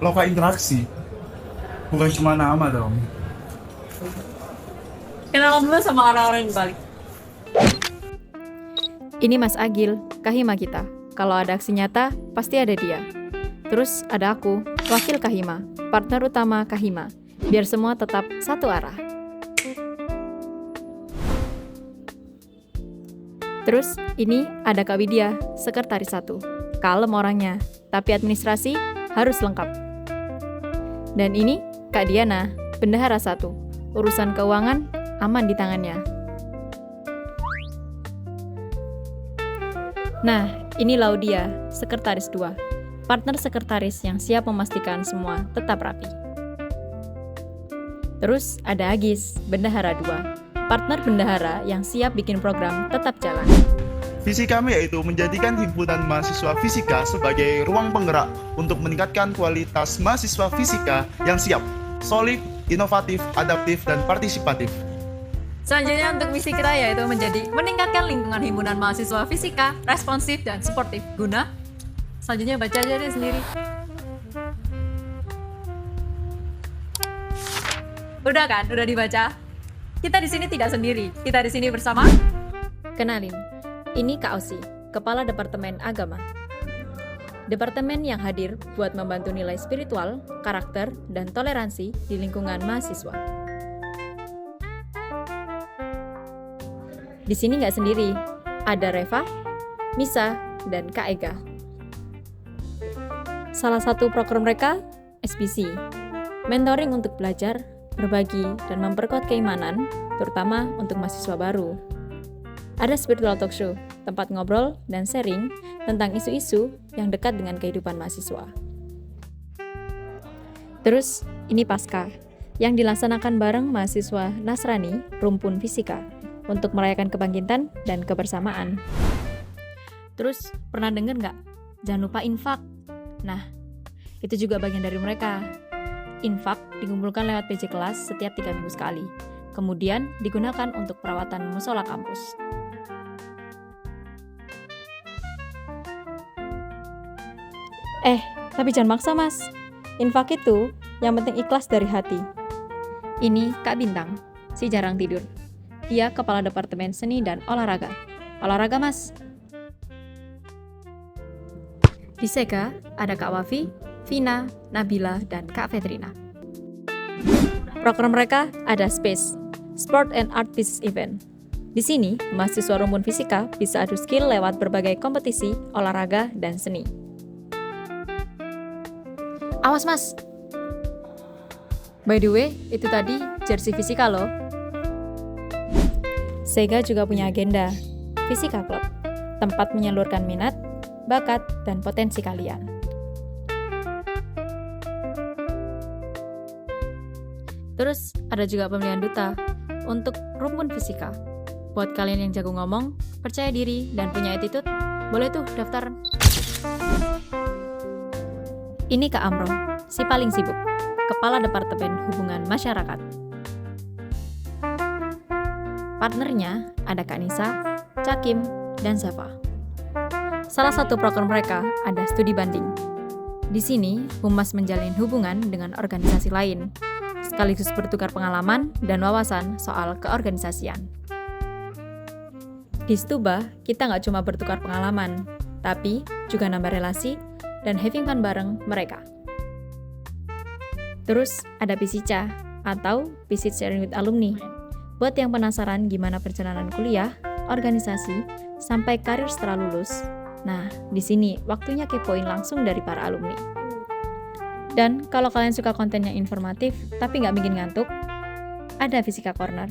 loka interaksi, bukan cuma nama dong. Kenalan dulu sama orang-orang di Bali. Ini Mas Agil, Kahima kita. Kalau ada aksi nyata, pasti ada dia. Terus ada aku, wakil Kahima, partner utama Kahima, biar semua tetap satu arah. Terus ini ada Kak Widya, sekretaris satu. Kalem orangnya, tapi administrasi harus lengkap. Dan ini Kak Diana, bendahara satu. Urusan keuangan aman di tangannya. Nah, ini Laudia, sekretaris 2. Partner sekretaris yang siap memastikan semua tetap rapi. Terus ada Agis, bendahara 2. Partner bendahara yang siap bikin program tetap jalan. Visi kami yaitu menjadikan himpunan mahasiswa fisika sebagai ruang penggerak untuk meningkatkan kualitas mahasiswa fisika yang siap, solid, inovatif, adaptif, dan partisipatif. Selanjutnya untuk misi kita yaitu meningkatkan lingkungan himpunan mahasiswa fisika, responsif dan suportif guna. Selanjutnya baca aja deh sendiri. Udah kan? Udah dibaca? Kita di sini tidak sendiri. Kita di sini bersama. Kenalin, ini Kak Osi, Kepala Departemen Agama. Departemen yang hadir buat membantu nilai spiritual, karakter, dan toleransi di lingkungan mahasiswa. Di sini nggak sendiri, ada Reva, Misa, dan Kak Ega. Salah satu program mereka, SBC, mentoring untuk belajar, berbagi, dan memperkuat keimanan, terutama untuk mahasiswa baru. Ada Spiritual Talk Show, tempat ngobrol dan sharing tentang isu-isu yang dekat dengan kehidupan mahasiswa. Terus, ini Pasca, yang dilaksanakan bareng mahasiswa Nasrani, Rumpun Fisika, untuk merayakan kebangkitan dan kebersamaan. Terus, pernah denger nggak? Jangan lupa infak. Nah, itu juga bagian dari mereka. Infak dikumpulkan lewat PJ kelas setiap 3 minggu sekali. Kemudian digunakan untuk perawatan musola kampus. Tapi jangan maksa mas. Infak itu yang penting ikhlas dari hati. Ini Kak Bintang, si jarang tidur. Dia Kepala Departemen Seni dan Olahraga. Olahraga, Mas. Di Seka ada Kak Wafi, Vina, Nabila, dan Kak Fetrina. Program mereka ada SPACE, Sport and Art Business Event. Di sini, mahasiswa rumpun fisika bisa adu skill lewat berbagai kompetisi, olahraga, dan seni. Awas, Mas! By the way, itu tadi jersey fisika loh. Sega juga punya agenda, Fisika Club, tempat menyalurkan minat, bakat, dan potensi kalian. Terus, ada juga pemilihan duta untuk rumpun fisika. Buat kalian yang jago ngomong, percaya diri, dan punya attitude, boleh tuh daftar. Ini Kak Amro, si paling sibuk, Kepala Departemen Hubungan Masyarakat. Partnernya ada Kak Nisa, Cakim, dan Zava. Salah satu program mereka ada studi banding. Di sini, Humas menjalin hubungan dengan organisasi lain, sekaligus bertukar pengalaman dan wawasan soal keorganisasian. Di Stuba, kita nggak cuma bertukar pengalaman, tapi juga nambah relasi dan having fun bareng mereka. Terus ada PISICA, atau Visit Sharing with Alumni. Buat yang penasaran gimana perjalanan kuliah, organisasi, sampai karir setelah lulus, nah di sini waktunya kepoin langsung dari para alumni. Dan kalau kalian suka konten yang informatif tapi nggak bikin ngantuk, ada Fisika Corner,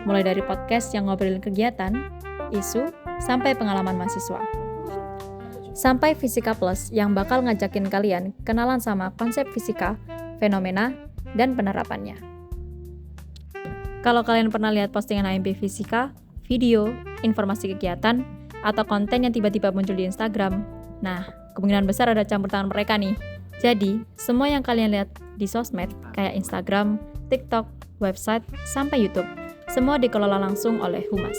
mulai dari podcast yang ngobrolin kegiatan, isu, sampai pengalaman mahasiswa. Sampai Fisika Plus yang bakal ngajakin kalian kenalan sama konsep fisika, fenomena, dan penerapannya. Kalau kalian pernah lihat postingan HMP Fisika, video, informasi kegiatan, atau konten yang tiba-tiba muncul di Instagram, nah, kemungkinan besar ada campur tangan mereka nih. Jadi, semua yang kalian lihat di sosmed, kayak Instagram, TikTok, website, sampai YouTube, semua dikelola langsung oleh Humas.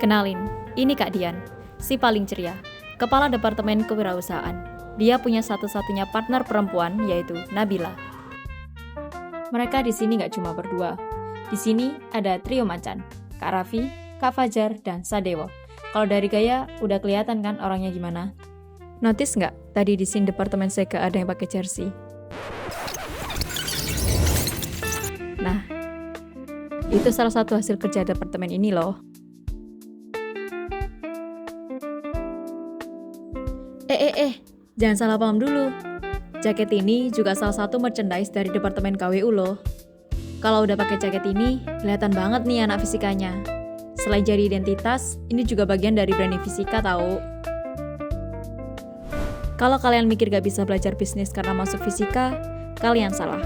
Kenalin, ini Kak Dian, si paling ceria, Kepala Departemen Kewirausahaan. Dia punya satu-satunya partner perempuan, yaitu Nabila. Mereka di sini nggak cuma berdua. Di sini ada trio macan, Kak Raffi, Kak Fajar, dan Sadewo. Kalau dari gaya, udah kelihatan kan orangnya gimana? Notice nggak, tadi di scene Departemen Sega ada yang pakai jersey? Nah, itu salah satu hasil kerja departemen ini loh. Jangan salah paham dulu. Jaket ini juga salah satu merchandise dari Departemen KWU loh. Kalau udah pakai jaket ini, kelihatan banget nih anak fisikanya. Selain jadi identitas, ini juga bagian dari branding fisika tahu. Kalau kalian mikir gak bisa belajar bisnis karena masuk fisika, kalian salah.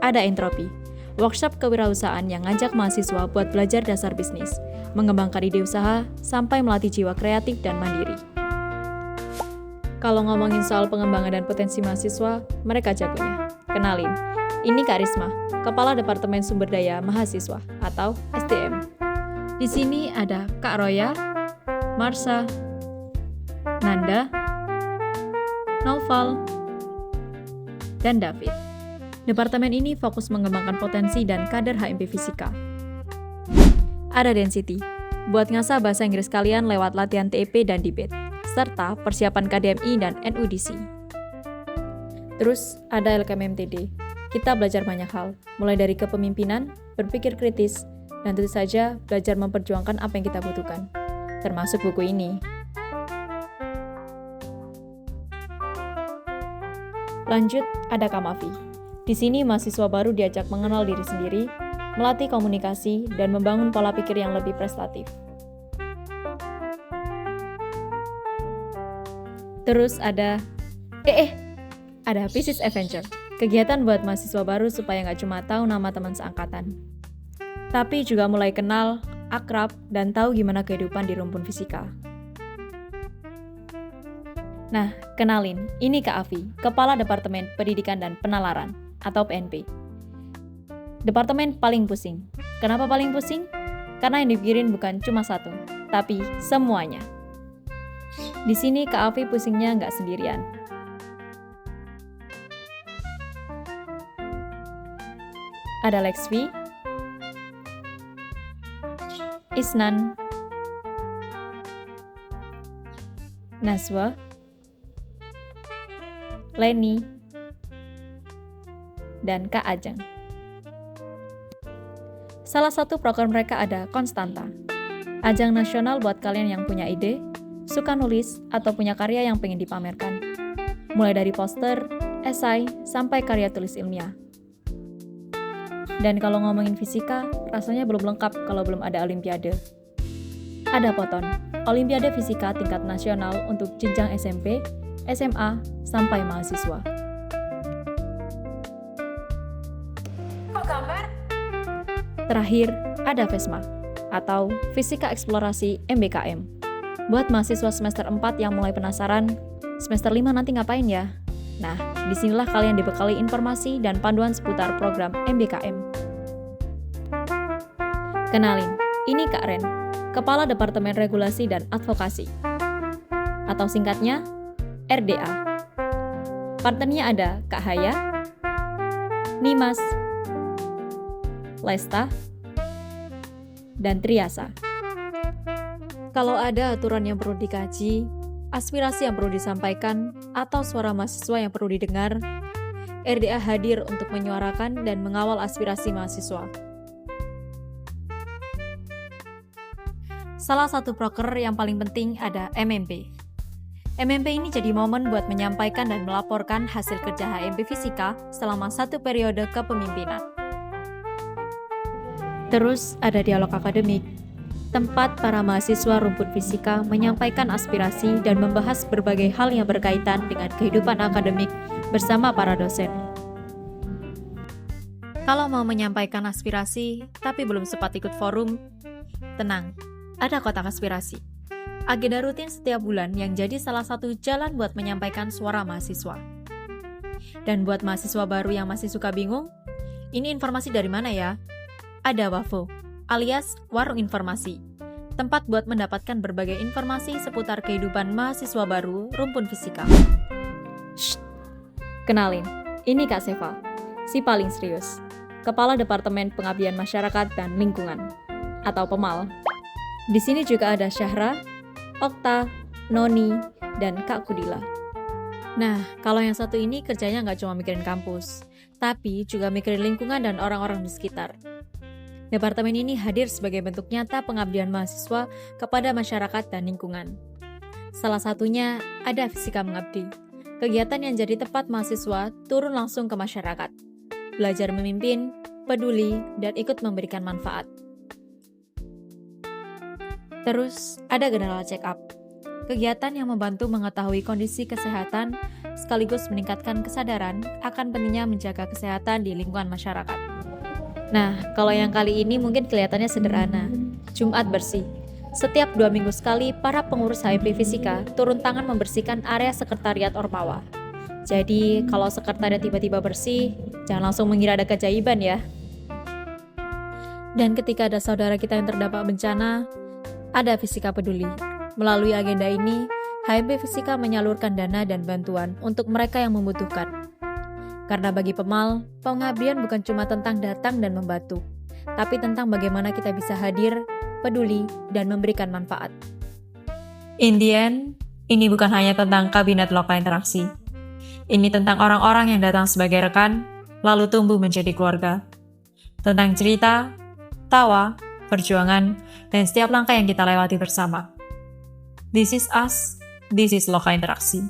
Ada Entropi, workshop kewirausahaan yang ngajak mahasiswa buat belajar dasar bisnis, mengembangkan ide usaha, sampai melatih jiwa kreatif dan mandiri. Kalau ngomongin soal pengembangan dan potensi mahasiswa, mereka jagonya. Kenalin, ini Kak Risma, Kepala Departemen Sumber Daya Mahasiswa atau SDM. Di sini ada Kak Roya, Marsha, Nanda, Naufal, dan David. Departemen ini fokus mengembangkan potensi dan kader HMP Fisika. Ada Density, buat ngasah bahasa Inggris kalian lewat latihan TEP dan debate, serta persiapan KDMI dan NUDC. Terus ada LKMMTD, kita belajar banyak hal, mulai dari kepemimpinan, berpikir kritis, dan tentu saja belajar memperjuangkan apa yang kita butuhkan, termasuk buku ini. Lanjut, ada Kamavi. Di sini mahasiswa baru diajak mengenal diri sendiri, melatih komunikasi, dan membangun pola pikir yang lebih prestatif. Terus ada ada Physics Adventure, kegiatan buat mahasiswa baru supaya nggak cuma tahu nama teman seangkatan, tapi juga mulai kenal, akrab, dan tahu gimana kehidupan di rumpun fisika. Nah, kenalin, ini Kak Afi, Kepala Departemen Pendidikan dan Penalaran, atau PNP. Departemen paling pusing. Kenapa paling pusing? Karena yang dipikirin bukan cuma satu, tapi semuanya. Di sini Kak Afi pusingnya nggak sendirian. Ada Lexvi, Isnan, Naswa, Leni, dan Kak Ajeng. Salah satu program mereka ada Konstanta, ajang nasional buat kalian yang punya ide, suka nulis, atau punya karya yang pengen dipamerkan. Mulai dari poster, esai, sampai karya tulis ilmiah. Dan kalau ngomongin fisika, rasanya belum lengkap kalau belum ada olimpiade. Ada POTON, Olimpiade Fisika tingkat nasional untuk jenjang SMP, SMA, sampai mahasiswa. Terakhir, ada VESMA, atau Fisika Eksplorasi MBKM. Buat mahasiswa semester 4 yang mulai penasaran, semester 5 nanti ngapain ya? Nah, disinilah kalian dibekali informasi dan panduan seputar program MBKM. Kenalin, ini Kak Ren, Kepala Departemen Regulasi dan Advokasi, atau singkatnya RDA. Partnernya ada Kak Haya, Nimas, Lesta, dan Triasa. Kalau ada aturan yang perlu dikaji, aspirasi yang perlu disampaikan, atau suara mahasiswa yang perlu didengar, RDA hadir untuk menyuarakan dan mengawal aspirasi mahasiswa. Salah satu proker yang paling penting ada MMP. MMP ini jadi momen buat menyampaikan dan melaporkan hasil kerja HMP Fisika selama satu periode kepemimpinan. Terus ada dialog akademik, tempat para mahasiswa rumput fisika menyampaikan aspirasi dan membahas berbagai hal yang berkaitan dengan kehidupan akademik bersama para dosen. Kalau mau menyampaikan aspirasi, tapi belum sempat ikut forum, tenang, ada kotak aspirasi. Agenda rutin setiap bulan yang jadi salah satu jalan buat menyampaikan suara mahasiswa. Dan buat mahasiswa baru yang masih suka bingung, ini informasi dari mana ya? Ada WAFO, alias Warung Informasi. tempat buat mendapatkan berbagai informasi seputar kehidupan mahasiswa baru Rumpun Fisika. Shh, kenalin, ini Kak Seva, si paling serius, Kepala Departemen Pengabdian Masyarakat dan Lingkungan, atau PEMAL. Di sini juga ada Syahra, Okta, Noni, dan Kak Kudila. Nah, kalau yang satu ini kerjanya nggak cuma mikirin kampus, tapi juga mikirin lingkungan dan orang-orang di sekitar. Departemen ini hadir sebagai bentuk nyata pengabdian mahasiswa kepada masyarakat dan lingkungan. Salah satunya ada Fisika Mengabdi, kegiatan yang jadi tempat mahasiswa turun langsung ke masyarakat, belajar memimpin, peduli, dan ikut memberikan manfaat. Terus, ada General Check Up, kegiatan yang membantu mengetahui kondisi kesehatan sekaligus meningkatkan kesadaran akan pentingnya menjaga kesehatan di lingkungan masyarakat. Nah, kalau yang kali ini mungkin kelihatannya sederhana, Jumat bersih. Setiap 2 minggu sekali, para pengurus HMP Fisika turun tangan membersihkan area sekretariat Ormawa. Jadi, kalau sekretariat tiba-tiba bersih, jangan langsung mengira ada keajaiban ya. Dan ketika ada saudara kita yang terdampak bencana, ada Fisika Peduli. Melalui agenda ini, HMP Fisika menyalurkan dana dan bantuan untuk mereka yang membutuhkan. Karena bagi PEMAL, pengabdian bukan cuma tentang datang dan membantu, tapi tentang bagaimana kita bisa hadir, peduli, dan memberikan manfaat. In the end, ini bukan hanya tentang kabinet lokal interaksi. Ini tentang orang-orang yang datang sebagai rekan, lalu tumbuh menjadi keluarga. Tentang cerita, tawa, perjuangan, dan setiap langkah yang kita lewati bersama. This is us, this is lokal interaksi.